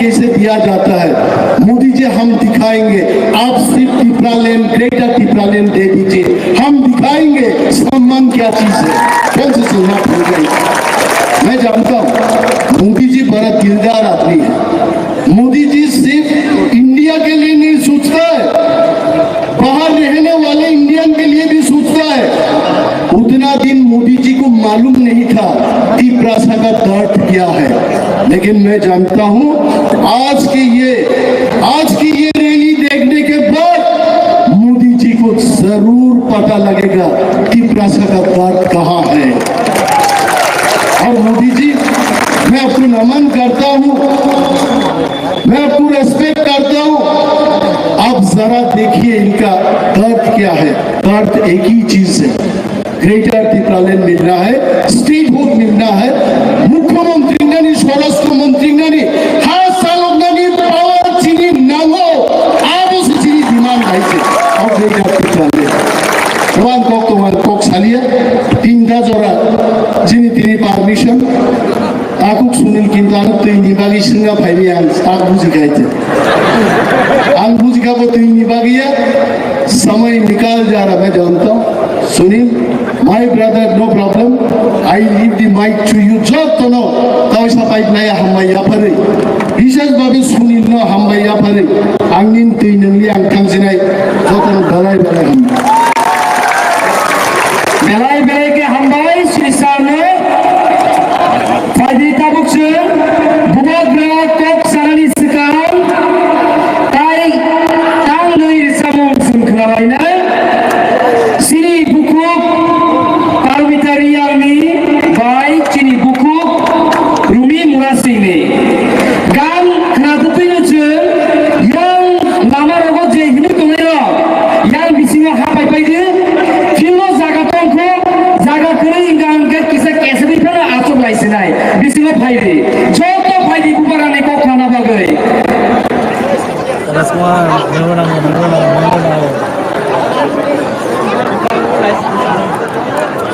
कैसे दिया जाता है। मोदी जी हम दिखाएंगे, आप सिर्फ टिप्रालैंड, ग्रेटर टिप्रालैंड दे दीजिए, हम दिखाएंगे सम्मान क्या चीज है। कौन से सुनना भूल गई। मैं जानता हूँ मोदी जी बड़ा दिलदार आदमी है। मोदी जी सिर्फ इंडिया के लिए नहीं सोचता है, बाहर रहने वाले इंडियन के लिए भी सोचता है। उतना दिन मोदी जी को मालूम नहीं था तिपरासा का दर्द क्या है, लेकिन मैं जानता हूं आज की ये रैली देखने के बाद मोदी जी को जरूर पता लगेगा तिपरासा का दर्द कहां है। और मोदी जी, मैं आपको नमन करता हूं, मैं आपको रेस्पेक्ट करता हूं। आप जरा देखिए इनका दर्द क्या है। दर्द एक ही चीज है, ग्रेटर टिप्रालैंड मिलना है, स्टेटहुड मिलना है। मुख्यमंत्री ने, स्वराष्ट्र मंत्री ने हर साल पावर चीनी नांगो अब उस चीनी डिमांड आई थी। और ग्रेटर टिप्रालैंड तुम्हारे कोक सालिए 3टा जरा जिनी तिनी पारमिशन आकुक सुनील किंतानो तुई निबागी सिंगा भाई आग बुझिखाइथे आग बुझिखाबो तुई निबागिया समय निकाल जा रहा। मैं जानता हूँ Sunil, my brother, no problem, I leave the mic to you. जब तो नो तवसा पाइप लाया हम या फरे विशेष भावे सुनील न हम या फरे आंगिन तुई नंगली आं थांजिनाय जतन गलाय गलाय हम बेलाय के हामबाय श्रीसारनो फायदे ताबुकसो बुबाग्रा कक सारानि सिगां ताय तांनै रिसामं सुनखालायनाय सिनि बुकुक पार्मितारि आंनि बाय चिनि बुकुक रुमि मुरासिनि गां खोनादुखैनोसो yang lama rogo je hinu tongero yang bisingo hapai paide kilo jaga tongko jaga kore ingang ke kisa kesri phana aso laisinai bisingo phaide joto phaide bubarane ko khana bagai semua menang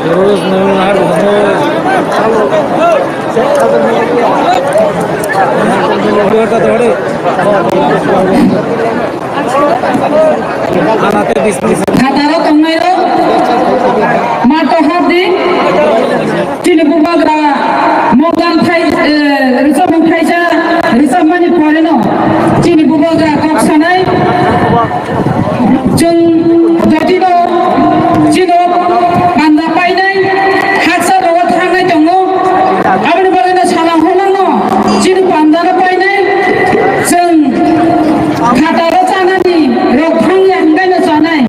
terus Khataro tongnayo mato habdi chini bubagra mogan thai risab thaisa risab mani poreno chini bubagra koksanai jung jatino chino banda painai hatsa rowa thangai tongo abni balena salam honano chini banda painai jung khataro chanani rokhang yangai na chanai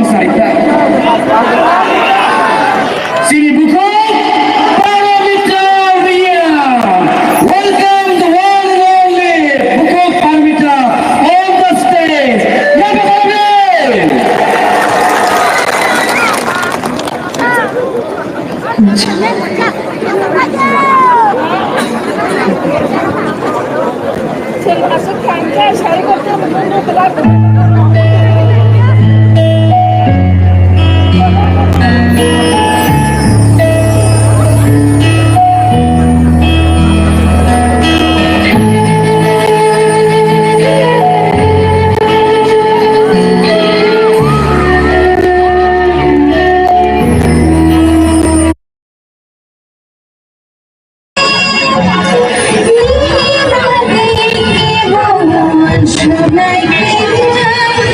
Sarita. Sini Buku, Paramita Ria. Welcome the one and only Buku Paramita on the stage. Masuk kantor, saya kerja menunggu berapa? Should I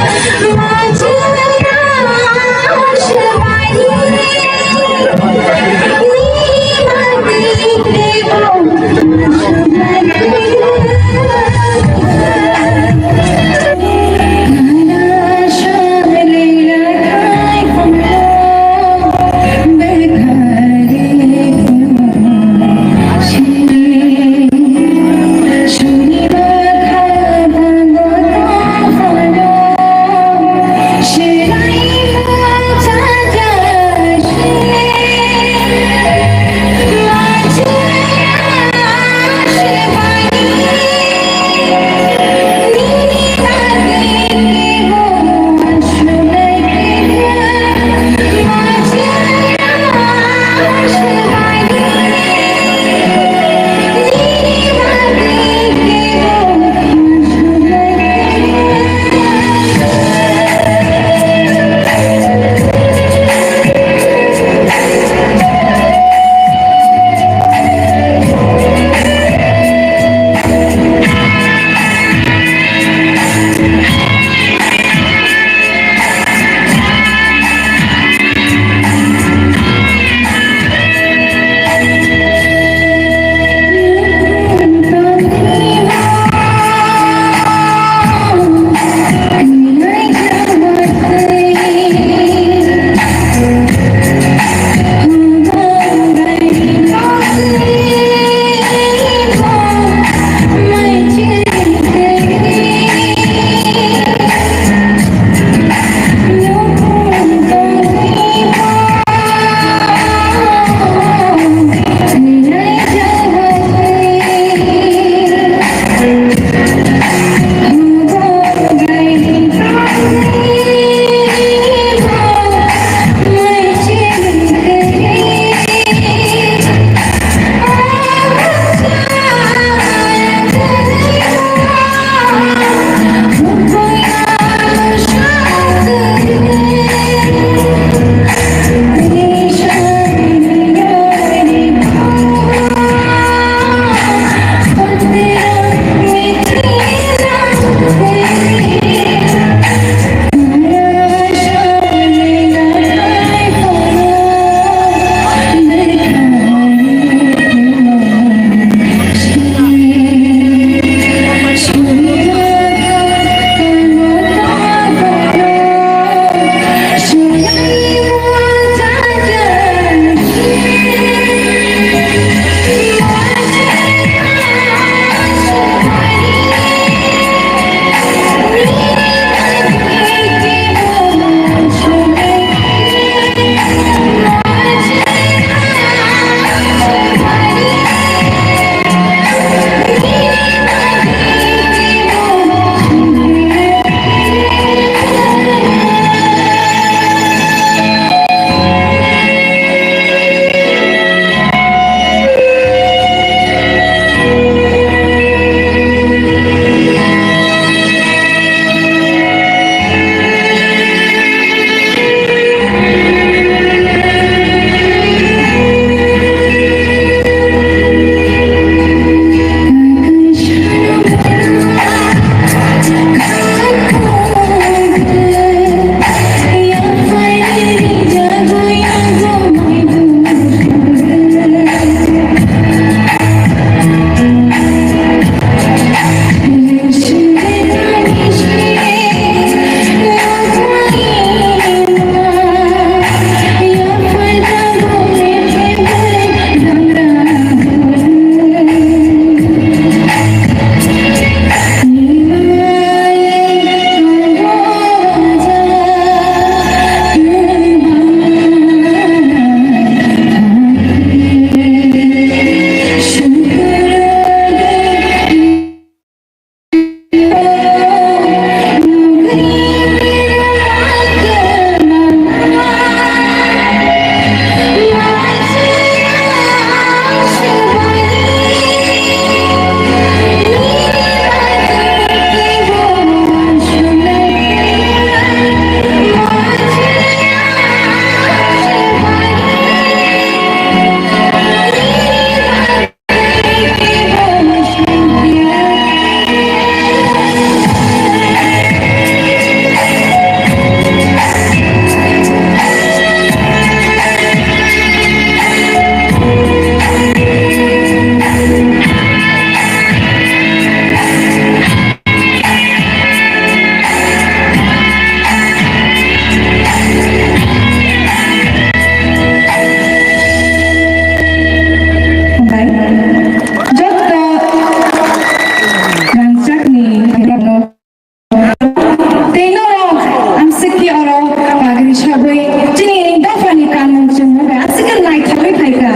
जों मबाय आसिकाल नायखाबाय फायगा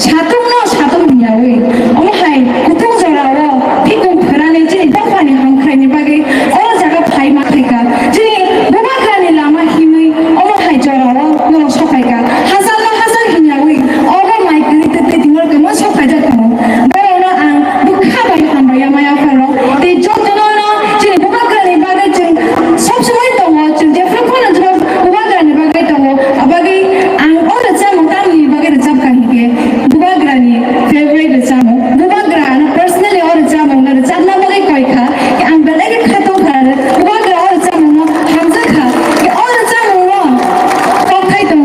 साथं न साथं नियावै ओमहाय गुथुं जराव फिगं फोरानै दिनै दावहानि हांख्रायनि बागै अ जागा फायमा फायगा दिनै बुबाग्रानि लामा हिमै ओमहाय जराव न सफायगा हाजार हिनियावै अबा माइ गैते ते दिमर गमो सफायजा दङ बरावनो आं बुखाबाय हामबाय माया फारो ते जतनो न दिनै बुबाग्रानि बागै जों सब समय दङ जों जेफ्रोमबो नजर बुबाग्रानि बागै दङ बागै आं अरे जामो तांनि बागै जाबखाहिगे बुबाग्रानि फेभरेट जामो बुबाग्रा न पर्सनली अरे जामो न जादला बागै कयखा कि आं बेलेग खातो खार बुबाग्रा अरे जामो न हामजा खा कि अरे जामो न कखाय दङ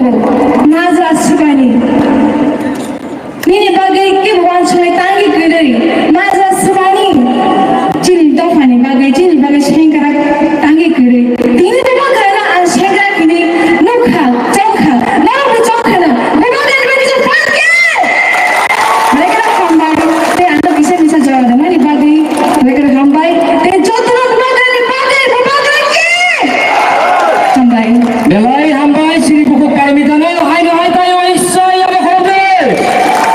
माजा सुबानि निनि बागै के वान सय तांगि गरै माजा सुबानि जिनि दफानि बागै जिनि बागै सेंग्रा तांगि गरै तिनि बुबाग्रा न आं सेंग्रा किनि नुखा जंखा नाबो जंखाना बुबाग्रानि बागै जों फानगे लेकर हामबाय ते आं बिसा जवाब मानि बागै लेकर हामबाय ते जतनो बुबाग्रानि बागै बुबाग्रा के हामबाय बेलाय हामबाय श्री बुकु पारमितानो हाय तायो इसाय आबो होबे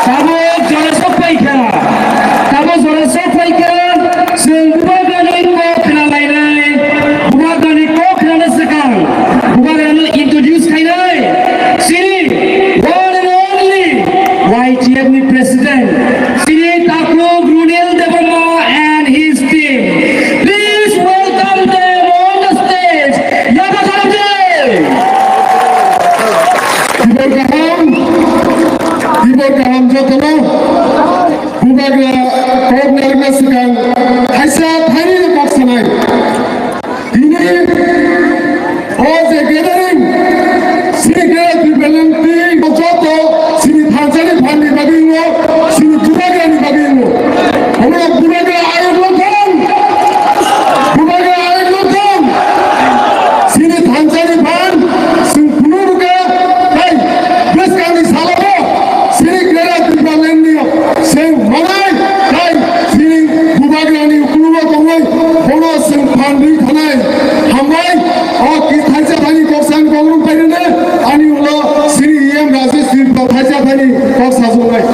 ताबो जरा सफायखा ताबो जरा सफायखा जों बुबाग्रानि को खोनालायनाय बुबाग्रानि को खोनानो सिगां बुबाग्रानो इंट्रोड्यूस खायनाय Shri one and only YTF नि president Shri Takub Runel Debbarma and his team. Please welcome them on the stage. Yabakarabje. Ibu kaham jotno bubagra kognal mesikang haisa thani baksanai ini all the gathering sini development joto sini thanjani phani bagingo sini bubagra ni bagingo हमरा बुबाग्रा आयोग लोथन sini thanjani phan sing kunuruga kai beskani salabo sini gera development sing manai kai sini bubagra ni kunuba tongoi kono sing phani thanai hambai o ki thaisa thani koksan gongrum pairene ani ulo sini em rajesh sini thaisa thani koksa jungai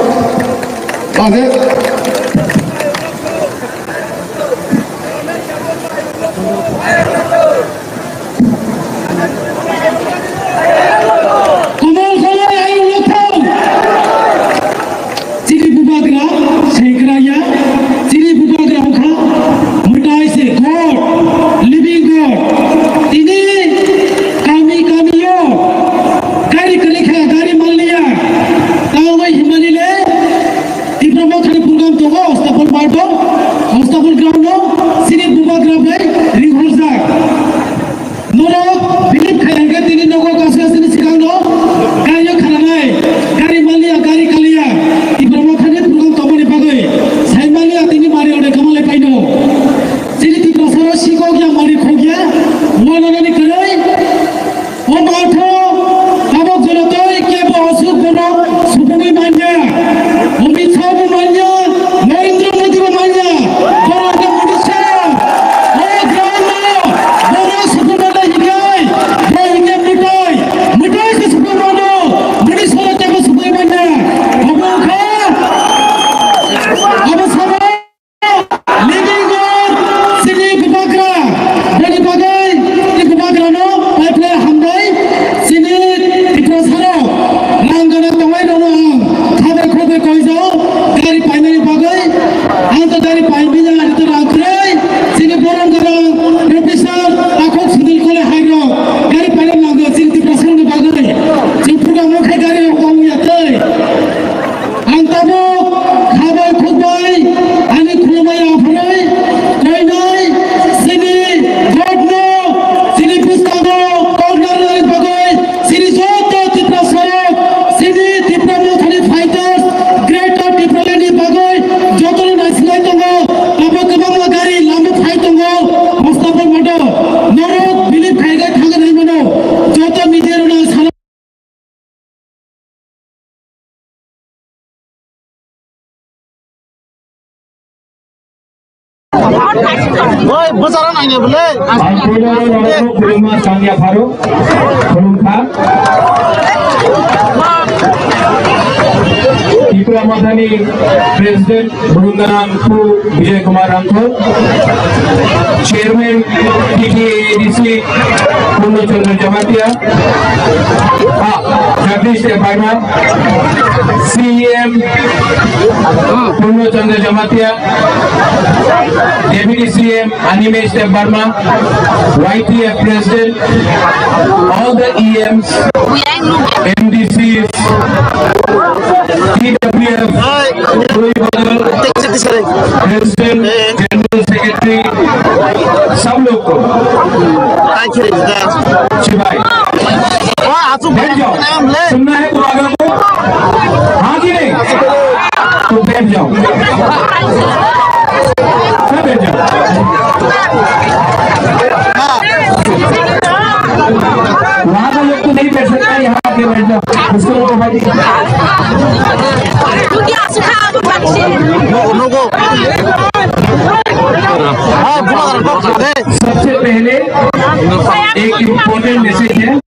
rajesh कमल खले आयो लोथन श्री बुबाग्रा सेग्राया श्री बुबाग्रा उखा मटाई से God living God तिनी कामियो गाड़ी कलिखा गाड़ी मान लिया तावै हिमानीले तिब्रमो खाली programme तो हस्ताफल बाटो हस्ताफल ग्राउन्ड श्री बुबाग्रा भाई रिंगहरजा नरक बिलिप खायगे तिनी नगो गासगासिनि सिगांनो गारियो खालामनाय गारि मालिया गारि कालिया तिब्रमो खानि प्रोग्राम तमनि बागै साइमालिया तिनी मारियावदे कमाले पाइनो सिरि तिब्रसरो सिगो गया मारि खोगिया मनननि करै ओ माथो काबक जलतै केबो असुख बनो सुबुङै मान्या अमित शाहबो मान्या नरेन्द्र मोदीबो मान्या भारतनि उडिसा ओ ग्राममा बरो सुबुङले हिगाय बहिगे मिटाई से सुबुङनो मुनि सलतेको सुबुङै मान्या अबखा अब सबै लिभिङ गड सिनि बुबाग्रा बनि बागै ति बुबाग्रानो पाइपले हामबाय सिनि तिप्रसारो लांगना तङै दनो आं थाबे खोबे कइजो गारि पाइनायनि बागै आं त गारि पाइबिजा आरि त राख्रै सिनि बरंगरा प्रोफेसर आखक सुनिल कले हाइरो गारि पाइनाय लांगो सिनि तिप्रसारनि बागै जों प्रोग्राम खाय गारि हगावयातै आं ताबो खाबाय खुबाय आंनि खुलुमनाय आफारै कइनाय सिनि गडनो सिनि पुस्तानो कग्नारनि बागै सिनि जत तिप्रसारो सिनि तिप्रमो खानि फाइटार्स ग्रेटर तिप्रलेनि बागै जतनो नासिनाय दङ ताबो गोबां गारि लामो फाइ दङ हस्ताफल मदो नरक बिलिप खायगे थांगोन हायमनो जत मिडियानो साला Woi, besaran aja boleh. Kuruma Sangya Faru, Kurumka. Tripura मधानी प्रेसिडेंट बरुंदनाथु Vijay Kumar Rathore, chairman TTADC Purnachandra Jamatia, Jagdish Verma, CM Purnachandra Jamatia, deputy CM Animesh Verma, YTF president, all the EMs, MDCs, TWF, president, general secretary, सब लोग को शिवाय बैठ जाओ, सुनना है तो आगे को, हाँ कि नहीं, तो बैठ जाओ, सब बैठ जाओ। वहाँ का लोग तो नहीं बैठ सकता, यहाँ आके बैठ जाओ, उसको सबसे पहले एक इम्पोर्टेंट मैसेज है।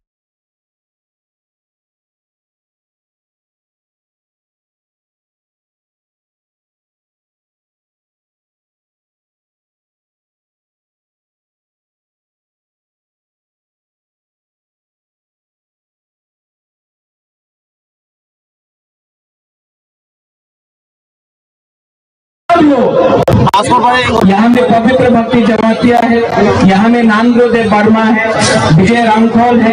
यहाँ में पवित्र भक्ति जमातिया है, यहाँ में नानदेव वर्मा है, विजय रामखोल है,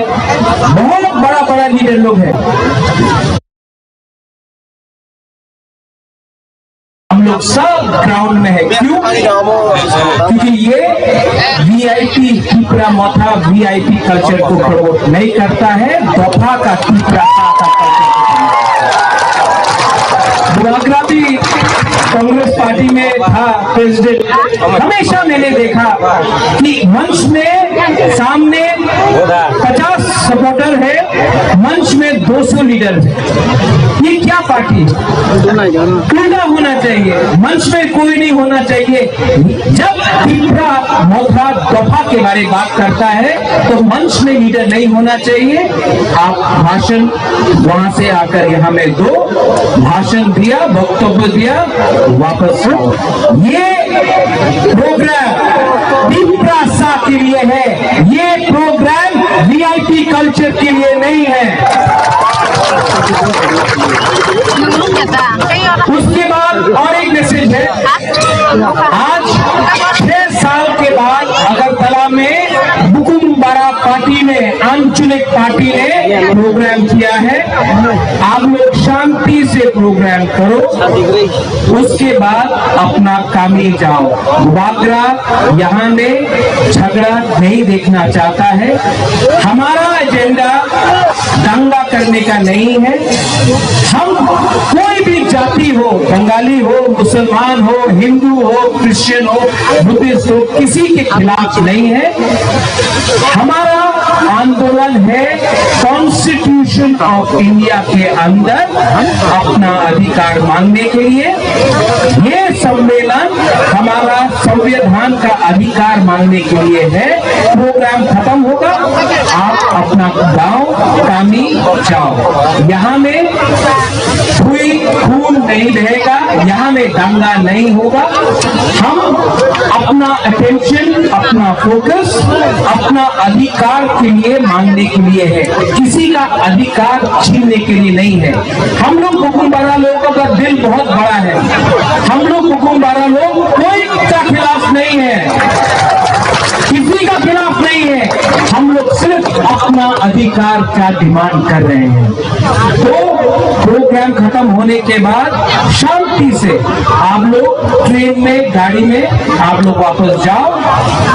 बहुत बड़ा बड़ा लीडर लोग है। हम लोग सब ग्राउंड में है, क्यों? क्योंकि ये वीआईपी त्रिपुरा मथा वीआईपी कल्चर को प्रमोट नहीं करता है, दफा का त्रिपुरा भी कांग्रेस पार्टी में था प्रेसिडेंट। हमेशा मैंने देखा कि मंच में सामने 50 सपोर्टर है, मंच में 200 लीडर है। ये क्या पार्टी है? उल्टा होना चाहिए, मंच में कोई नहीं होना चाहिए। जब त्रिपुरा मथा दफा के बारे में बात करता है तो मंच में लीडर नहीं होना चाहिए। आप भाषण वहां से आकर यहाँ में दो, भाषण दिया, वक्तव्य दिया, वापस ये प्रोग्राम त्रिपुरा सा के लिए है, ये प्रोग्राम वीआईपी कल्चर के लिए नहीं है। उसके बाद और एक मैसेज है, आज 6 साल के बाद अगरतला में बुकुमबारा पार्टी ने, आंचलिक पार्टी ने प्रोग्राम किया है। आप लोग शांति से प्रोग्राम करो, उसके बाद अपना कामी जाओ। वागरा यहाँ में झगड़ा नहीं देखना चाहता है। हमारा एजेंडा दंगा करने का नहीं है। हम कोई भी जाति हो, बंगाली हो, मुसलमान हो, हिंदू हो, क्रिश्चियन हो, बुद्धिस्ट हो, किसी के खिलाफ नहीं है। हमारा आंदोलन है कॉन्स्टिट्यूशन ऑफ इंडिया के अंदर अपना अधिकार मांगने के लिए। ये सम्मेलन हमारा संविधान का अधिकार मांगने के लिए है। प्रोग्राम खत्म होगा, आप अपना गांव कामी जाओ। यहाँ में कोई खून नहीं बहेगा, यहाँ में दंगा नहीं होगा। हम अपना अटेंशन, अपना फोकस अपना अधिकार के लिए मांगने के लिए है, किसी का अधिकार छीनने के लिए नहीं है। हम लोग बुकुमबारा लोगों का दिल बहुत बड़ा है। हम लोग बुकुमबारा लोग कोई का खिलाफ नहीं है, किसी का खिलाफ नहीं है। हम लोग सिर्फ अपना अधिकार का डिमांड कर रहे हैं। तो प्रोग्राम खत्म होने के बाद शांति से आप लोग ट्रेन में, गाड़ी में आप लोग वापस जाओ।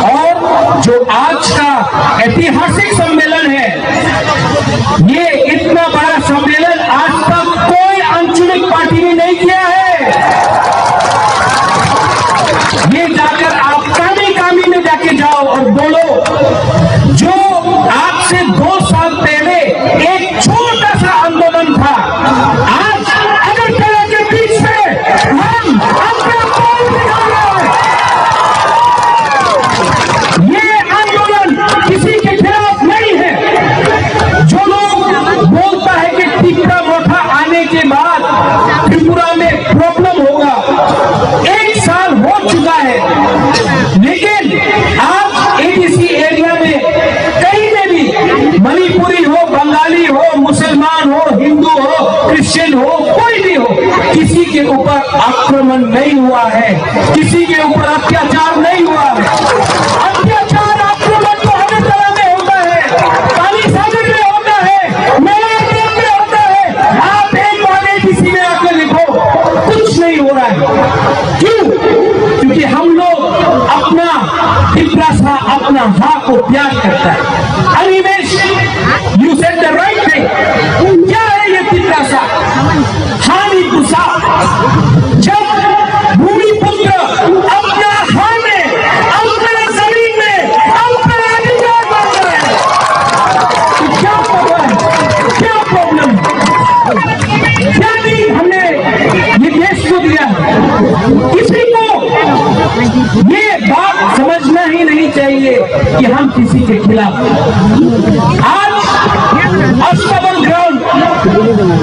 और जो आज का ऐतिहासिक सम्मेलन है, ये इतना बड़ा सम्मेलन आज तक कोई आंचलिक पार्टी ने नहीं किया है। ये जाकर आप कामी में जाके जाओ और बोलो, जो आज से 2 साल पहले एक छोटा सा आंदोलन था, आज अगरतला के बीच में हम अपना कौन दिखा रहे हैं। ये आंदोलन किसी के खिलाफ नहीं है। जो लोग मुसलमान हो, हिंदू हो, क्रिश्चियन हो, कोई भी हो, किसी के ऊपर आक्रमण नहीं हुआ है, किसी के ऊपर अत्याचार नहीं हुआ है। अत्याचार आक्रमण तो हर तरह में होता है, पानी सागर में होता है, मेलाग्राम में होता है। आप एक बार किसी में आकर लिखो, कुछ नहीं हो रहा है। क्यों? क्योंकि हम लोग अपना पिपरासा, अपना हाँ को प्यार करता है। Animesh, you said the right thing. क्या है ये पिपरासा? हानि पुसा। जब भूमिपुत्र अपना हाँ में, अपना जमीन में, अपना अधिकार मांगता है, तो क्या प्रॉब्लम है? क्या प्रॉब्लम है? क्या नहीं हमने ये देश को दिया है? किसी को ये बात समझना ही नहीं चाहिए कि हम किसी के खिलाफ। आज अस्तबल ग्राउंड,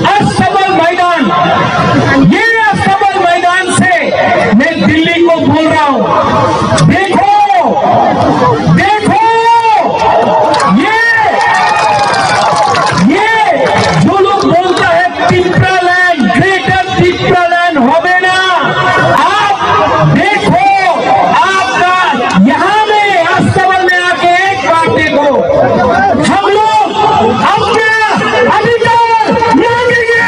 अस्तबल मैदान, ये अस्तबल मैदान से मैं दिल्ली को बोल रहा हूं, देखो देखो, ये जो लोग बोलता है पिपरालैंड, ग्रेटर पिपरालैंड होवे ना, आप देखो, आपका यहां में अस्तबल में आके एक बात देखो, हम लोग अपना अधिकार मांगेंगे।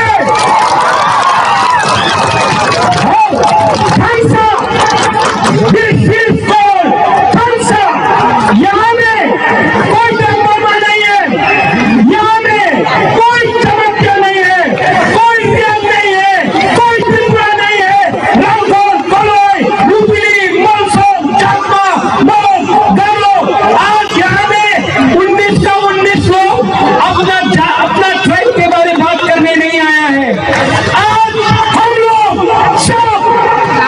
Khalsa, this is called Khalsa. यहां में कोई धर्म नहीं है, यहां में कोई चमत्कार नहीं है, कोई त्याग नहीं है, कोई त्रिपुरा नहीं है, रामघर, कलोई, लुबनी, मनसोम, चाकमा, मौत, गारो। आज यहां में 19 का 19 लोग अपना ट्राइब के बारे में बात करने नहीं आया है। आज हम लोग सब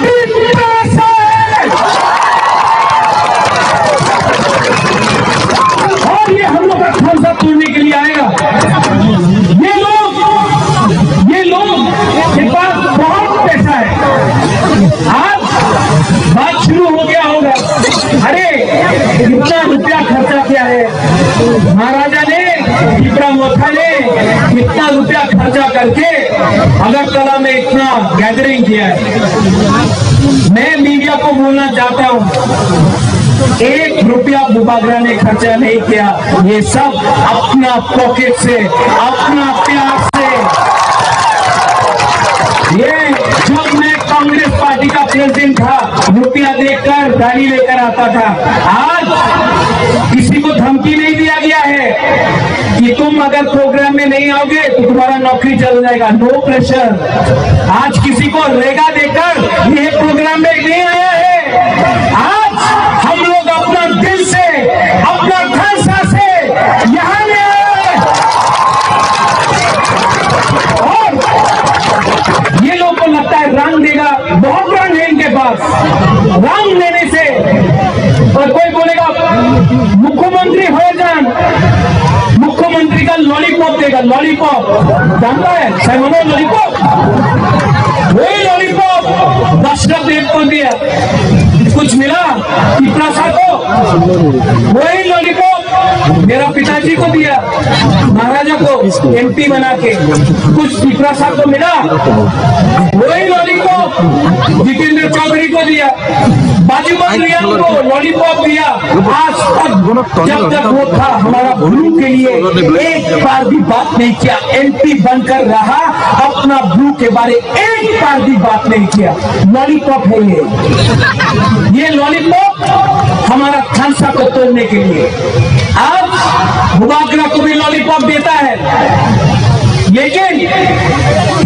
पिपरासा है, और ये हम लोग का खालसा तोड़ने के लिए आएगा। ये लोग के पास बहुत पैसा है। आज बात शुरू हो गया होगा, अरे इतना रुपया खर्चा किया है महाराजा ने, पिपरा मोथा ने इतना रुपया खर्चा करके अगरतला में इतना गैदरिंग किया है। मैं मीडिया को बोलना चाहता हूं, 1 रुपया बुबागरा ने खर्चा नहीं किया, ये सब अपना पॉकेट से, अपना प्यार से। ये जब मैं कांग्रेस पार्टी का प्रेसिडेंट था, रुपया देकर गाड़ी लेकर आता था। आज किसी को धमकी नहीं दिया गया है कि तुम अगर प्रोग्राम में नहीं आओगे तो तुम्हारा नौकरी चल जाएगा, नो प्रेशर। आज किसी को रेगा देकर ये प्रोग्राम में नहीं आया है। आज हम लोग अपना दिल से, अपना खालसा से यहां में आए हैं। और ये लोग को लगता है रंग देगा, बहुत रंग है इनके पास। रंग लेने से, और कोई बोलेगा मुख्यमंत्री हो जान, मुख्यमंत्री का लॉलीपॉप देगा, लॉलीपॉप जानता है सैमनो लॉलीपॉप, वही लॉलीपॉप दशरथ देव को दिया, कुछ मिला पिपरासा को, वही लॉलीपॉप मेरा पिताजी को दिया, महाराजा को एमपी बना के, कुछ पिपरासा को मिला, वही लॉलीपॉप जितेंद्र चौधरी को दिया, बाजूबंद रियान को लॉलीपॉप दिया। आज तक जब तक वो था हमारा ब्लू के लिए एक बार भी बात नहीं किया, एमपी बनकर रहा, अपना ब्लू के बारे एक बार भी बात नहीं किया। लॉलीपॉप है ये लॉलीपॉप हमारा खालसा को तोड़ने के लिए। आज बुबागरा को भी लॉलीपॉप देता है, लेकिन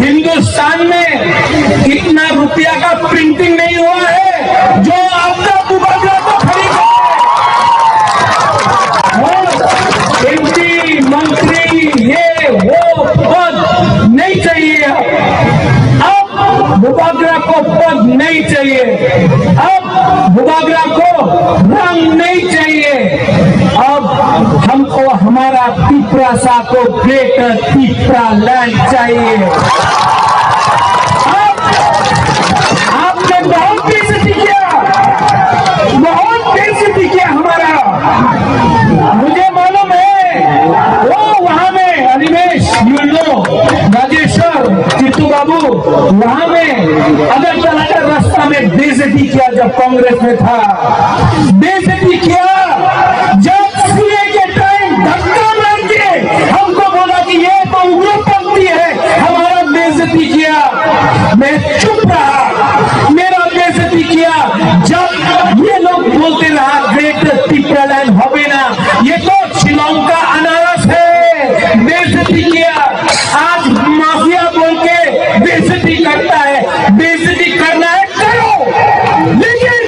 हिंदुस्तान में इतना रुपया का प्रिंटिंग नहीं हुआ है जो आपका बुबागरा को खरीदा। एमपी, मंत्री, ये वो पद नहीं चाहिए। अब बुबागरा को पद नहीं चाहिए, अब बुबागरा को रंग नहीं चाहिए। अब हमको हमारा पिपरासा को ग्रेटर पिपरालैंड चाहिए। अब आपने बहुत बेइज्जती किया, बहुत बेइज्जती किया हमारा। मुझे मालूम है वो वहां में अनिमेश, यू नो बाबू वहां में अगर चला रास्ता में बेइज्जती किया जब कांग्रेस में था, बेइज्जती किया जब सीए के टाइम धक्का मार के हमको बोला कि ये तो उग्रपंथी है, हमारा बेइज्जती किया, मैं चुप रहा, मेरा बेइज्जती किया। जब ये लोग बोलते रहा ग्रेट टिप्रालैंड होबेना, ये तो शिलोंग का अनारस है, बेइज्जती किया। आज माफिया बोल के बेइज्जती करता है, बेइज्जती करना है करो, लेकिन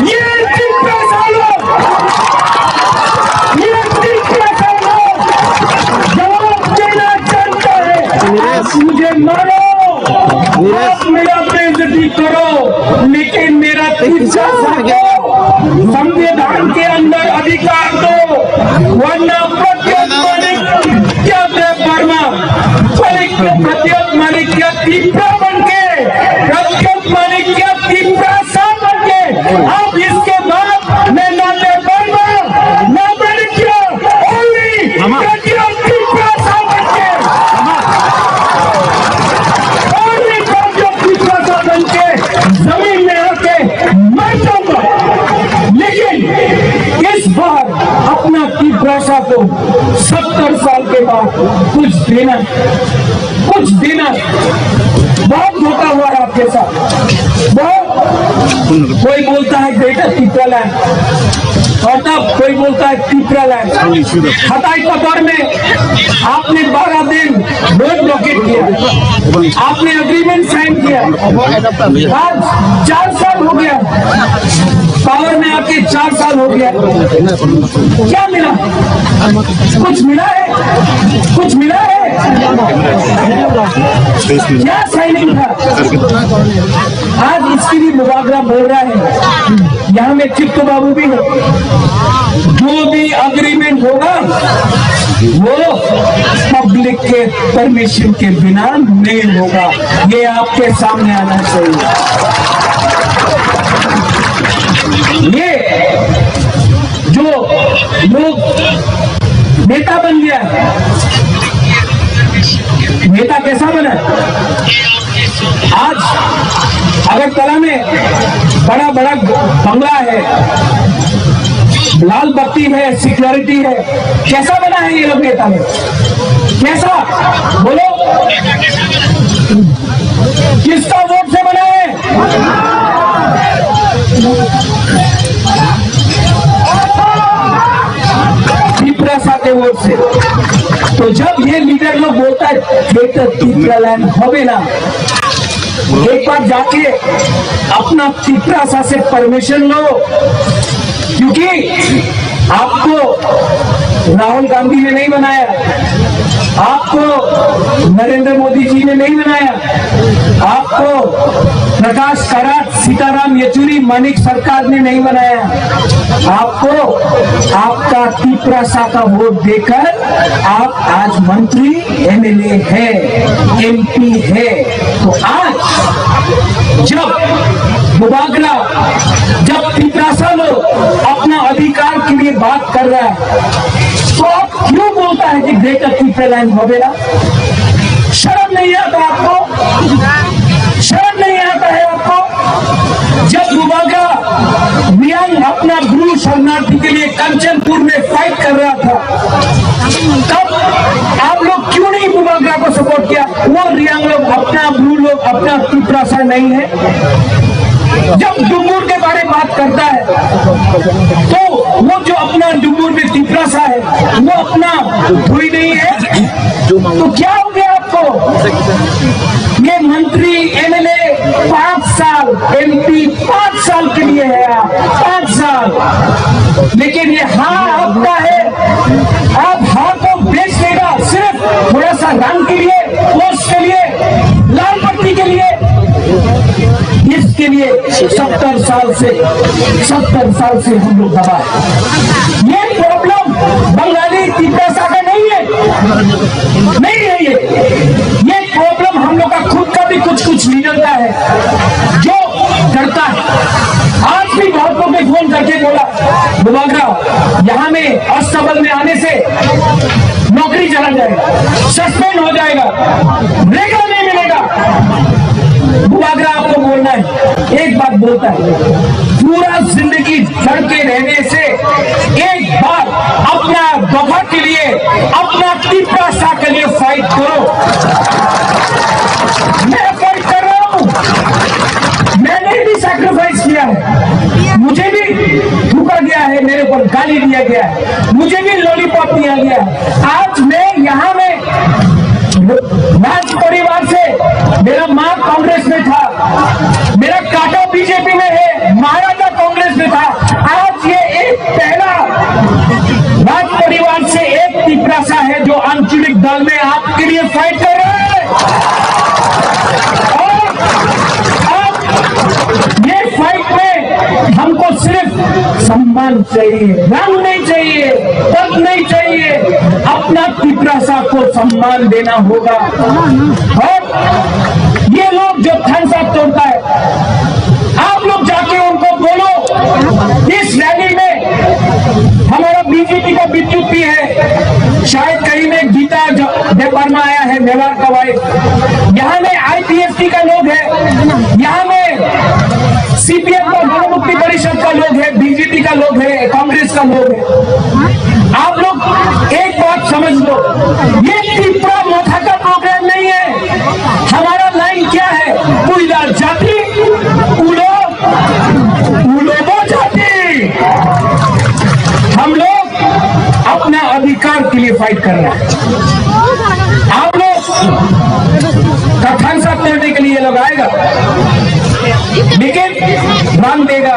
ये जवाब देना चाहता है, मुझे मारो, आप मेरा बेइज्जती करो, लेकिन मेरा संविधान के अंदर अधिकार दो, वरना प्रत्येक मालिक क्या तीव्रा बन के, प्रत्येक मालिक क्या तीव्रा सा बन के, अब इसके बाद मैं ना वर्मा ना मालिकिया ओनली तीव्रा सा बन के, ओनली तीव्रा सा बन के जमीन में आके मर जाऊंगा। लेकिन इस बार अपना तीव्रा को 70 साल के बाद कुछ देना, बहुत धोखा हुआ है आपके साथ, बहुत। कोई बोलता है ग्रेटर टिप्रालैंड और तब कोई बोलता है टिप्रालैंड। 27 नवंबर में आपने 12 दिन रोड ब्लॉकेट किया, आपने एग्रीमेंट साइन किया, आज 4 साल हो गया, पावर में आके 4 साल हो गया, क्या मिला? कुछ मिला है? कुछ मिला है? क्या साइनिंग था? आज इसके लिए मुबागरा बोल रहा है, यहाँ में चित्तू बाबू भी है, जो भी एग्रीमेंट होगा वो पब्लिक के परमिशन के बिना नहीं होगा, ये आपके सामने आना चाहिए। ये जो लोग नेता बन गया, नेता कैसा बना? आज अगरतला में बड़ा बड़ा बंगला है, लाल बत्ती है, सिक्योरिटी है, कैसा बना है ये लोग नेता में? कैसा बोलो, किसका वोट से बना है? टिप्रा के वोट से। तो जब ये लीडर लोग बोलता है ग्रेटर टिप्रालैंड होबेना, एक बार जाके अपना टिप्रा से परमिशन लो, क्योंकि आपको राहुल गांधी ने नहीं बनाया, आपको नरेंद्र मोदी जी ने नहीं बनाया, आपको प्रकाश करात, सीताराम येचुरी, मानिक सरकार ने नहीं बनाया, आपको आपका टिप्रा का वोट देकर आप आज मंत्री, एमएलए है, एमपी है। तो आज जब मुबागरा, जब टिप्रा लोग अपना अधिकार के लिए बात कर रहा है, तो आप क्यों बोलता है कि ग्रेटर टिप्रालैंड होबेना? शर्म नहीं आता आपको? शर्म नहीं आता है आपको? जब मुबागरा रियांग अपना ब्रू शरणार्थी के लिए कंचनपुर में फाइट कर रहा था, तब आप लोग क्यों नहीं मुबागरा को सपोर्ट किया? वो रियांग लोग अपना ब्रू लोग अपना टिप्रा नहीं है। जब डुम्बुर के बारे में बात करता है, तो वो जो अपना डुम्बुर में टिप्रा है, वो अपना धुई नहीं है, तो क्या हो गया आपको? ये मंत्री, एमएलए 5 साल, एमपी 5 साल के लिए है, आप 5 साल, लेकिन ये हार आपका है। आप हार को बेच देगा सिर्फ थोड़ा सा रंग के लिए, पोस्ट के लिए, लाल पट्टी के लिए। इसके लिए 70 साल से हम लोग दबा है। ये प्रॉब्लम बंगाली टिप्रा का नहीं है, नहीं है ये प्रॉब्लम हम लोग का खुद का भी कुछ लीडर का है, जो करता है। आज भी बहुत लोग ने फोन करके बोला मुबागरा यहाँ में अस्तबल में आने से नौकरी चला जाएगा, सस्पेंड हो जाएगा, रेगा नहीं मिलेगा। बुआगरा आपको बोलना है, एक बात बोलता है, पूरा जिंदगी डर के रहने से एक बार अपना दफा के लिए, अपना तिपरासा के लिए फाइट करो। मैं फाइट कर रहा हूं, मैंने भी सैक्रिफाइस किया है, मुझे भी धोखा गया है, मेरे ऊपर गाली दिया गया है, मुझे भी लॉलीपॉप दिया गया। आज मैं यहाँ में राज परिवार से, मेरा मां कांग्रेस में था, मेरा काका बीजेपी में है, महाराजा कांग्रेस में था। आज ये एक पहला राज परिवार से एक तिपरासा है जो आंचलिक दल में आपके लिए फाइट कर रहा है। और अब ये फाइट में हमको सिर्फ सम्मान चाहिए, रंग नहीं चाहिए, पद नहीं चाहिए, अपना तिपरासा को सम्मान देना होगा। और ये लोग जो थम्स अप तोड़ता है, आप लोग जाके उनको बोलो इस रैली में हमारा बीजेपी का विद्युत भी है, शायद कहीं में गीता वर्मा आया है, मेवाड़ का वाइफ, यहाँ में आईपीएसटी का लोग है, यहाँ में सीपीएम का जनमुक्ति परिषद का लोग है, बीजेपी का लोग है, कांग्रेस का लोग है। आप लोग एक बात समझ लो, ये तिपरा मोथा का प्रोग्राम नहीं है। हमारा लाइन क्या है? उइला जाति उलोबो जाति। हम लोग अपना अधिकार के लिए फाइट कर रहे हैं। आप लोग का थम्स अप करने के लिए लोग आएगा, लेकिन रंग देगा,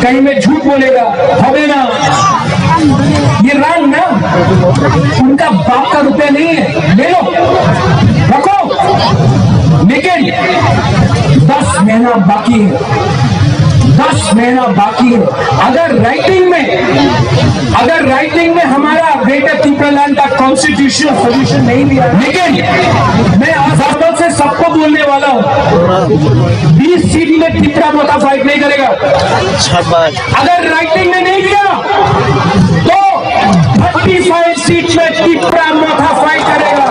कहीं में झूठ बोलेगा, हवे ना, ये रंग ना उनका बाप का रुपया नहीं है, ले लो रखो। लेकिन 10 महीना बाकी है, 10 महीना बाकी है। अगर राइटिंग में हमारा ग्रेटर तिपरालैंड का कॉन्स्टिट्यूशनल सोल्यूशन नहीं दिया, लेकिन मैं आजाद से सबको बोलने वाला हूं, 20 सीट में तिपरा मोथा फाइट नहीं करेगा। अगर राइटिंग में नहीं दिया तो 35 सीट में तिपरा मोथा फाइट करेगा।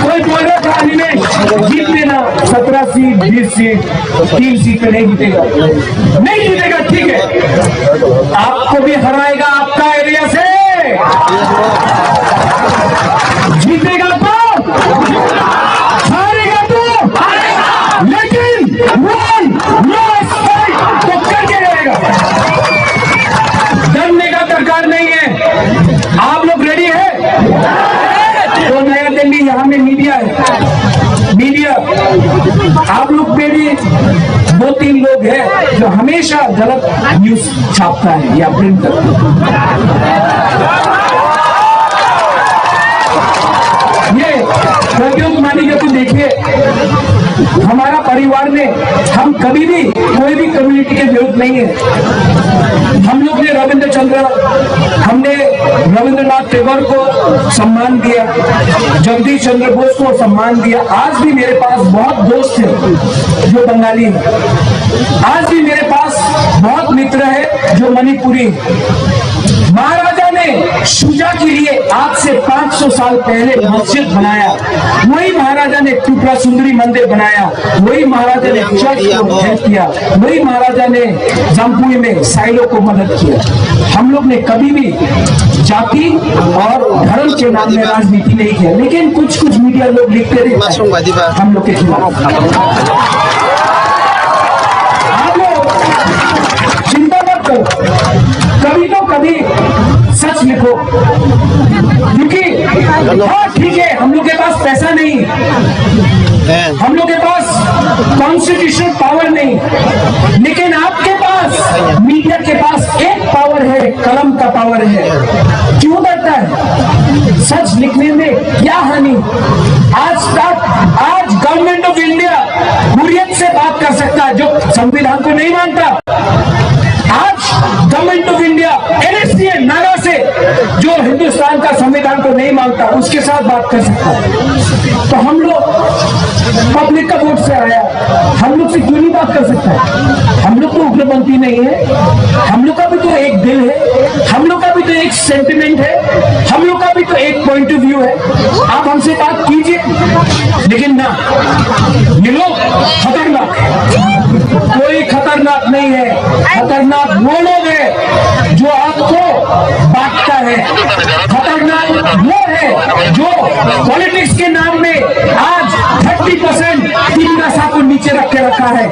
कोई बोल रहा था में जीत लेना 17 सीट, 20 सीट, 3 सीट पे नहीं जीतेगा, नहीं जीतेगा, ठीक है, आपको भी हराएगा आपका एरिया से, जीतेगा तो, हारेगा तो, लेकिन तो करके रहेगा। डरने का दरकार नहीं है। आप लोग रेडी है? तो नया दिल्ली यहाँ में मीडिया है, मीडिया आप लोग में भी 2-3 लोग हैं जो हमेशा गलत न्यूज छापता है या प्रिंट करता है। ये प्रद्योत मानी का तो देखिए, हमारा परिवार में हम कभी भी कोई भी कम्युनिटी के विरोध नहीं है। हम लोग ने हमने रविंद्रनाथ टैगोर को सम्मान दिया, जगदीश चंद्र बोस को सम्मान दिया। आज भी मेरे पास बहुत दोस्त हैं जो बंगाली हैं, आज भी मेरे पास बहुत मित्र है जो मणिपुरी। महाराजा ने शुजा के लिए आज से 500 साल पहले मस्जिद बनाया, वही महाराजा ने त्रिपुरा सुंदरी मंदिर बनाया, वही महाराजा ने चर्च को हेल्प किया, वही महाराजा ने जमपुई में साइलो को मदद किया। हम लोग ने कभी भी जाति और धर्म के नाम में राजनीति नहीं किया, लेकिन कुछ मीडिया लोग लिखते रहे हम लोग के खिलाफ। आप लोग चिंता मत करो, कभी तो कभी सच लिखो, क्योंकि हाँ ठीक है, हम लोग के पास पैसा नहीं, हम लोग के पास कॉन्स्टिट्यूशनल पावर नहीं, लेकिन आपके पास, मीडिया के पास एक पावर है, कलम का पावर है। क्यों डरता है? सच लिखने में क्या हानि? आज गवर्नमेंट ऑफ इंडिया हुर्रियत से बात कर सकता है जो संविधान को नहीं मानता। आज गवर्नमेंट ऑफ इंडिया NSDN नारा से जो हिंदुस्तान हिंदुस्तान का संविधान को नहीं मानता उसके साथ बात कर सकता है। तो हम लोग पब्लिक का वोट से आया, हम लोग से क्यों नहीं बात कर सकता है? हम लोग तो उग्रपंथी नहीं है, हम लोग का भी तो एक दिल है, हम लोग का भी तो एक सेंटिमेंट है, हम लोग का भी तो एक पॉइंट ऑफ व्यू है। आप हमसे बात कीजिए, लेकिन ना, ये लोग खतरनाक, कोई खतरनाक नहीं है। खतरनाक वो लोग है जो आपको बांटता है, खतरनाक वो है जो पॉलिटिक्स के नाम में आज 30% तिरंगा को नीचे रख के रखा है।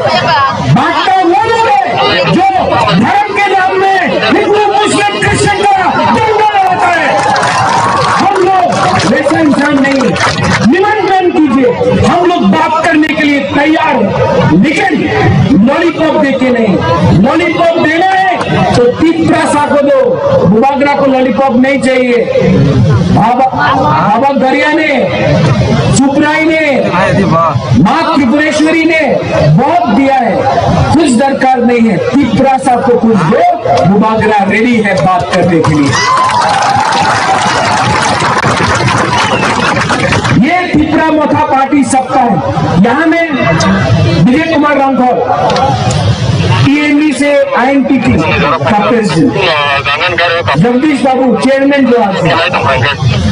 बांटता वो लोग है जो धर्म के नाम में हिंदू मुस्लिम क्रिश्चियन का दंगा लगाता है। हम लोग वैसा इंसान नहीं। निमंत्रण कीजिए, हम लोग बात करने के लिए तैयार हैं, लेकिन लॉलीपॉप देके नहीं। लॉलीपॉप देना है तो तिप्रासा को दो, बुबागरा को लॉलीपॉप नहीं चाहिए। बाबा गरिया ने, सुपराई ने, माँ त्रिपुरेश्वरी ने बहुत दिया है, कुछ दरकार नहीं है। तिप्रासा को कुछ दो, बुबागरा रेडी है बात करने के लिए। ये तिप्रा मोथा पार्टी सबका है। यहाँ में विजय कुमार रामखोर टीएमडी से आईएनटीटी का प्रेसिडेंट, जगदीश बाबू चेयरमैन जो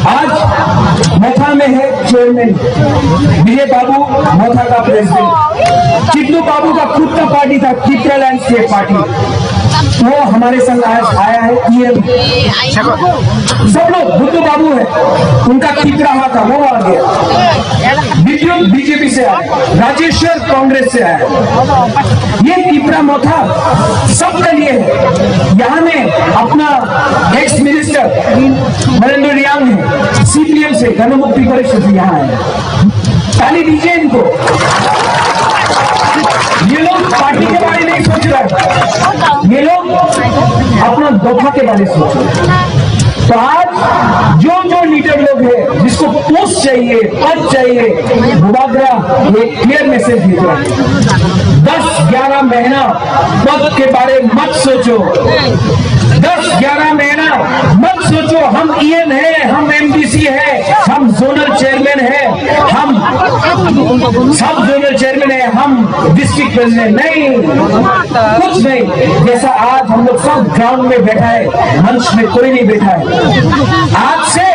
आज मोथा में है चेयरमैन, विजय बाबू मोथा का प्रेसिडेंट, चित्तू बाबू का खुद का पार्टी था चित्रलैंड स्टेट पार्टी, वो हमारे संग आज आया है। सब लोग बुद्धू बाबू है, उनका तिपरा था, वो आ गया। विद्युत बीजेपी से आया, राजेश्वर कांग्रेस से आया। ये तिपरा मोथा सबके लिए है। यहाँ में अपना एक्स मिनिस्टर नरेंद्र रियांग है, सीपीएम से, गणमुक्ति परिषद से यहाँ है। ताली दीजिए इनको। ये लोग पार्टी के बारे में नहीं सोच रहे, ये लोग अपना दफा के बारे में सोच रहे। तो आज जो जो लीडर लोग हैं जिसको पोस्ट चाहिए, पद चाहिए, बुबागरा एक क्लियर मैसेज भेज रहा है। 10-11 महीना पद के बारे में मत सोचो, 10-11 महीना मत सोचो हम ईएन है, हम एमडीसी है, हम जोनल चेयरमैन है, हम सब जोनल चेयरमैन है, हम डिस्ट्रिक्ट प्रेसिडेंट, नहीं, कुछ नहीं। जैसा आज हम लोग सब ग्राउंड में बैठा है, मंच में कोई नहीं बैठा है। आज से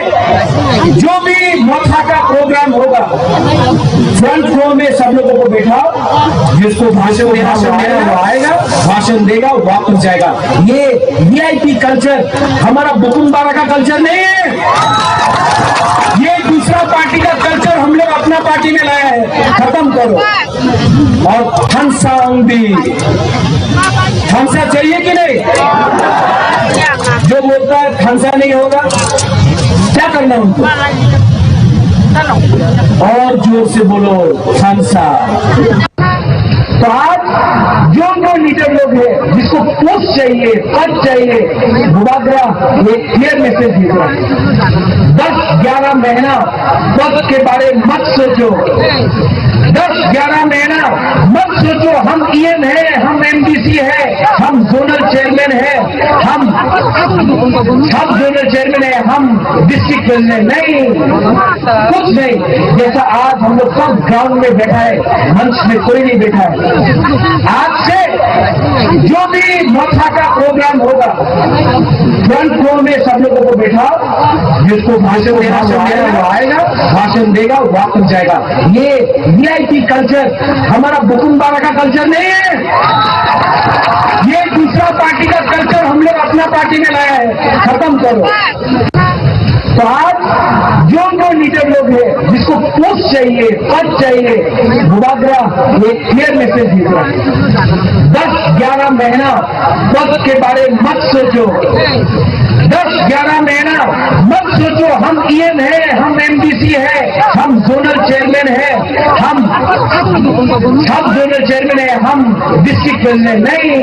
जो भी मोथा का प्रोग्राम होगा, फ्रंट फ्लोर में सब लोगों को बैठाओ, जिसको भाषण देना वो आएगा, भाषण देगा, वापस जाएगा। ये वीआईपी कल्चर हमारा बुकुमबारा का कल्चर नहीं है, ये दूसरा पार्टी का कल्चर हम लोग अपना पार्टी में लाया है, खत्म करो। और हंसा चाहिए कि नहीं? जो बोलता है हंसा नहीं होगा, क्या करना उनको? और जोर से बोलो हंसा। तो आज जो जो लीडर लोग हैं जिसको पोस्ट चाहिए, पद चाहिए, बुबागरा एक क्लियर मैसेज भेज रहा है। 10-11 महीना पद के बारे में मत सोचो, 10-11 महीना मत सोचो हम ईएन है, हम एमडीसी है, हम जोनल चेयरमैन है, हम सब जोनल चेयरमैन है, हम डिस्ट्रिक्ट प्रेसिडेंट, नहीं, कुछ नहीं। जैसा आज हम लोग सब ग्राउंड में बैठा है, मंच में कोई नहीं बैठा है। आज से जो भी मोथा का प्रोग्राम होगा, फ्रंट फ्लोर में सब लोगों को बैठाओ, जिसको भाषण देना वो आएगा, भाषण देगा, वापस जाएगा। ये वीआईपी कल्चर हमारा बुकुमबारा का कल्चर नहीं है, ये दूसरा पार्टी का कल्चर हम लोग अपना पार्टी में लाया है, खत्म करो। तो आज जो जो लीडर लोग हैं जिसको पोस्ट चाहिए, पद चाहिए, बुबागरा एक क्लियर मैसेज भेज रहा है। 10-11 महीना पद के बारे में मत सोचो, 10-11 महीना मत सोचो हम ईएन है, हम एमडीसी है, हम जोनल चेयरमैन है, हम सब जोनल चेयरमैन है, हम डिस्ट्रिक्ट प्रेसिडेंट, नहीं,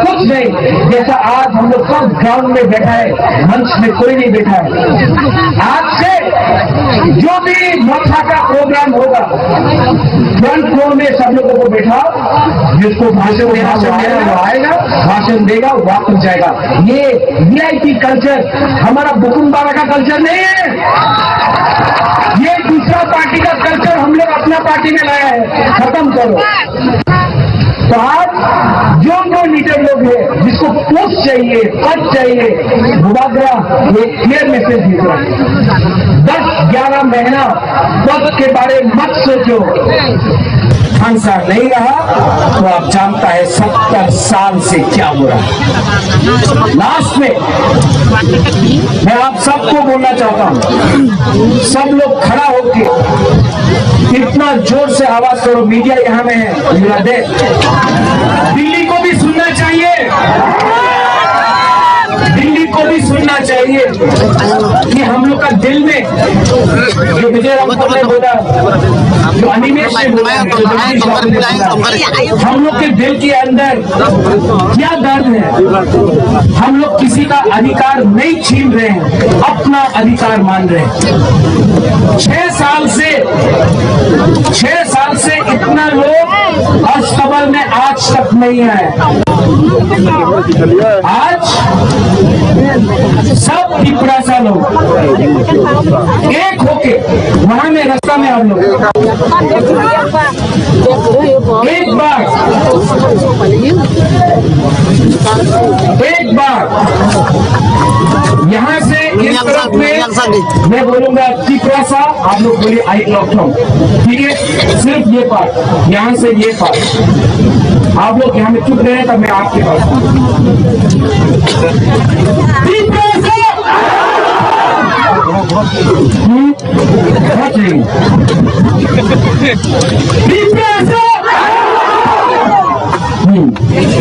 कुछ नहीं। जैसा आज हम लोग सब ग्राउंड में बैठा है, मंच में कोई नहीं बैठा है। आज से जो भी मोर्चा का प्रोग्राम होगा फ्रंट फ्लोर में सब लोगों को बैठा, जिसको भाषण देना चाहिए वो आएगा, भाषण देगा, वापस जाएगा। ये वीआईपी कल्चर हमारा बुकुमबाड़ा का कल्चर नहीं है, ये दूसरा पार्टी का कल्चर हम लोग अपना पार्टी में लाया है, खत्म करो। तो आज जो लीडर लोग हैं जिसको पोस्ट चाहिए, पद चाहिए, बुबागरा ये क्लियर मैसेज दे रहा है, 10-11 महीना पद के बारे में मत सोचो। हंसा नहीं रहा तो आप जानता है 70 साल से क्या हो रहा है। लास्ट में मैं आप सबको बोलना चाहता हूं, सब लोग खड़ा होकर इतना जोर से आवाज करो, मीडिया यहां में है, दिल्ली को भी सुनना चाहिए, दिल्ली को भी सुनना चाहिए कि हम लोग का दिल में जो विजय रामपुर ने बोला, जो अनिमेश ने बोला, हम लोग के दिल के अंदर क्या दर्द है। हम लोग किसी का अधिकार नहीं छीन रहे हैं, अपना अधिकार मान रहे हैं। 6 साल से इतना लोग अस्तबल में आज तक नहीं आए। आज सब पिपरासा लोग एक होके वहां में रास्ता में आप लोग एक बार यहाँ से इस तरफ में मैं बोलूंगा पिपरासा, आप लोग बोलिए आई लॉकडाउन, ठीक है। सिर्फ ये पार्ट, यहाँ से ये पार्ट आप लोग यहाँ में चुप रहे हैं, तब मैं आपके पास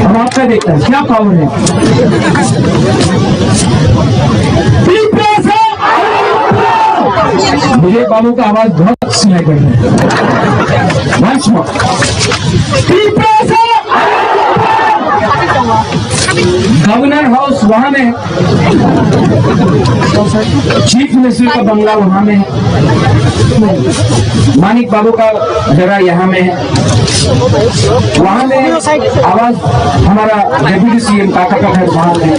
हम आपका देखते हैं क्या पावर है। मुझे बाबू का आवाज बहुत सुनाई पड़ रहा है। गवर्नर हाउस वहां में, चीफ मिनिस्टर का बंगला वहां में है, मानिक बाबू का जगह यहाँ में है, वहां में आवाज हमारा डेप्यूटी सीएम काका का घर वहां में।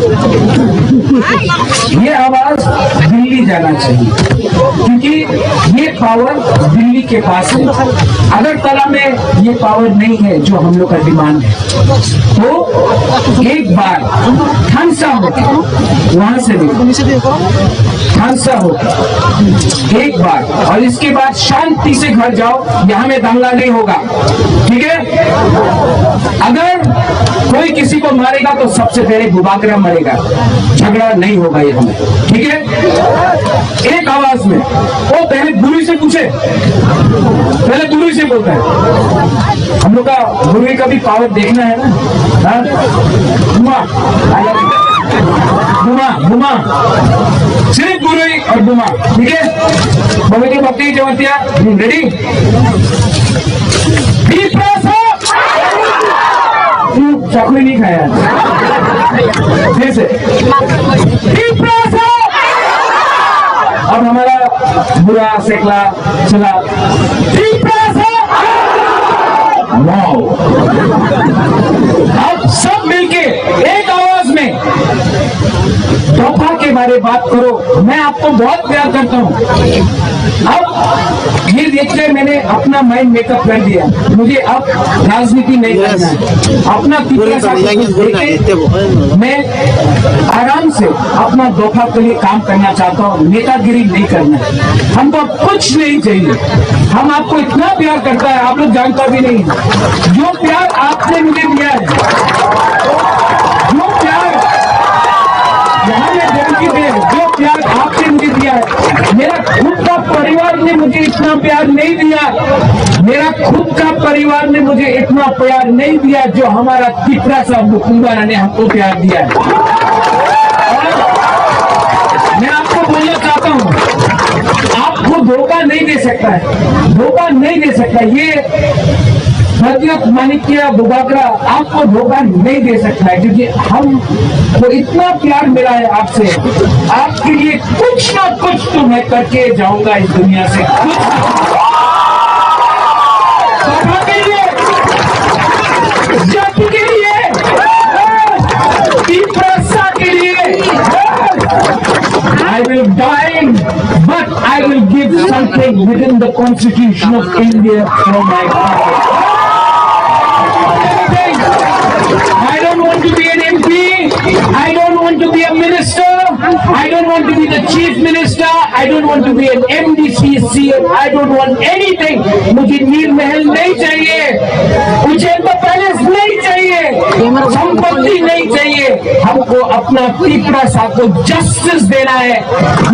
ये आवाज दिल्ली जाना चाहिए क्योंकि ये पावर दिल्ली के पास है। अगरतला में ये पावर नहीं है जो हम लोग का डिमांड है। तो एक बार खानसा होगा, वहां से देखो खानसा होगा एक बार, और इसके बाद शांति से घर जाओ, यहाँ में दंगा नहीं होगा, ठीक है। अगर कोई किसी को मारेगा तो सबसे पहले बुबागरा मरेगा, झगड़ा नहीं होगा ये हमें, ठीक है। एक आवाज में वो पहले गुरु से पूछे, पहले गुरु से बोलता है। हम लोग का गुरु का भी पावर देखना है ना। बुमा सिर्फ गुरु और बुमा, ठीक है। भगवती भक्ति जवतिया रेडी, चाकू नहीं खाया फिर से। अब हमारा बुरा सेकला चला, अब सब मिलके एक आवाज में तोहफा के बारे बात करो। मैं आपको बहुत प्यार करता हूँ। अब ये देखकर मैंने अपना माइंड मेकअप कर दिया, मुझे अब राजनीति नहीं करना है। अपना मैं आराम से अपना दोफा के लिए काम करना चाहता हूँ, नेतागिरी नहीं करना है। हमको कुछ नहीं चाहिए, हम आपको इतना प्यार करता है आप लोग जानता भी नहीं। जो प्यार आपने मुझे दिया है, जो प्यार यहाँ में जो प्यार आपने मुझे दिया है, मेरा खुद का परिवार ने मुझे इतना प्यार नहीं दिया, मेरा खुद का परिवार ने मुझे इतना प्यार नहीं दिया जो हमारा पिपरा साहब बुकुमबाड़ा ने हमको प्यार दिया है। मैं आपको बोलना चाहता हूँ, आपको धोखा नहीं दे सकता है, धोखा नहीं दे सकता। ये हजरत मानिकिया बुबागरा आपको धोखा नहीं दे सकता है, क्योंकि हमको इतना प्यार मिला है आपसे। आपके लिए कुछ ना कुछ तो मैं करके जाऊंगा इस दुनिया से, सभा के लिए, जाति के लिए, विप्रसा के लिए। I will die, but I will give something within the Constitution of India from my pocket. I don't want to be an MP. I don't want to be a minister. I don't want to be the chief minister. I don't want to be an MDCC. I don't want anything. मुझे नील महल नहीं चाहिए, उज्जैन का palace नहीं चाहिए, संपत्ति नहीं चाहिए। हमको अपना त्रिपुरा सा को जस्टिस देना है।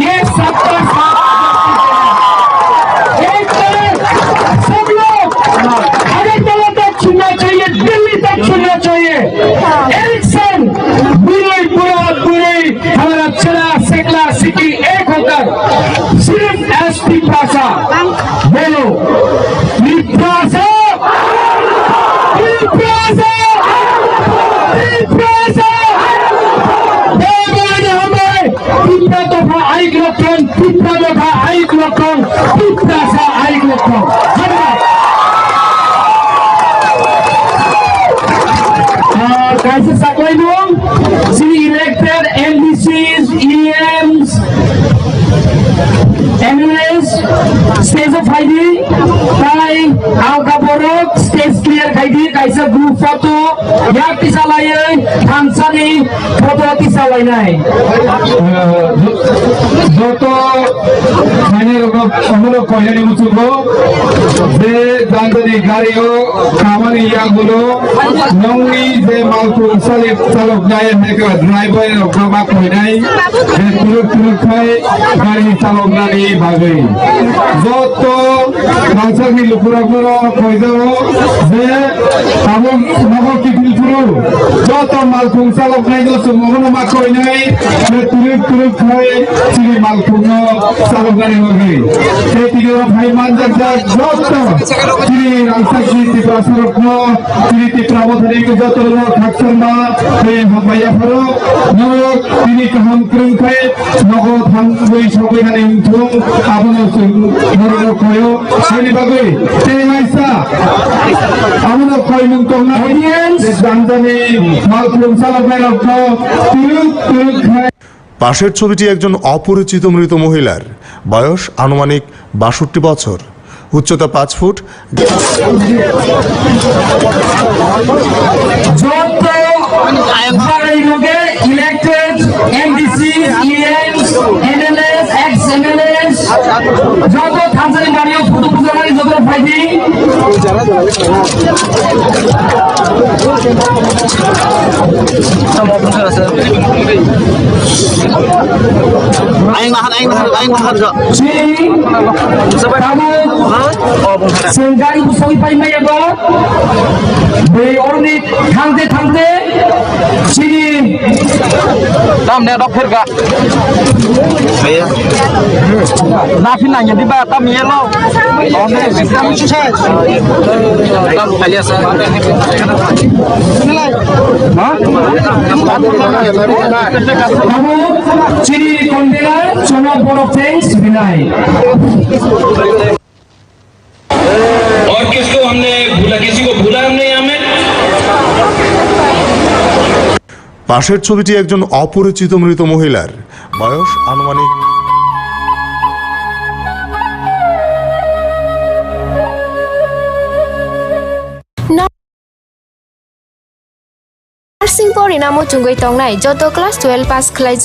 ये सबका साथ एक तरह सब लोग अगरतला तक छूना चाहिए, दिल्ली तक छूना चाहिए। एक संग बुरे बुरा बुरे हमारा चला सेकला सिटी एक होकर सिर्फ एसटी भाषा बोलो, भाषा कैसे सकते लोग सी elected MDCs, EMs, MLAs, stage of ID, tay angka borok, stage clear ID, kaisa group photo, yak tisalai, tangsani, photo tisalai nai. Joto, mana orang orang kaya ni musuh je dandani gario, kamani yang bulu, nongi je malku salok jaya mereka driver orang mak kaya ni, je turut kaya gari salok gari bagai. Joto, bangsa ni lupura kaya je kamu nahu kipil puru, joto malku salok jaya tu semua mak kaya ni, je turut kaya sini malku salok gari bagai. Tiga भाई मानजक जोतो श्री रामसाक्षी त्रिपुरा सरकनो श्री त्रिपुरा मधुरी को जोतो लोग खाक्सर मा ये हमाया furrow नवों तिनी कहम क्रम खाए नगो थंग वही शोके का नहीं थों आपनो नरो कोयो सही बागोई तेरे ऐसा आपनो कोई मुंतों ना जानते मालूम सालों में रखो तुरंत खाए। পাশের ছবিটি একজন অপরিচিত মৃত মহিলার, বয়স আনুমানিক ৬২ বছর, উচ্চতা 5 foot. Aing makan kok. Senggari busoi pai mai abo. Be orni thangte sini tam ne dok phir ga. Iya. Na phin nanya di ba tam ye lo. On ne tam susah. Tam alias. Nilai. Ha? Kamu sini kondelar sono boro thanks binai. और किसको हमने भूला, किसी को भूला हमने यहाँ में। পাশের ছবিটি একজন অপরিচিত মৃত মহিলার, বয়স আনুমানিক। नार्सिं परिणाम चुंगै तंनाय जत क्लास 12 पास खालाय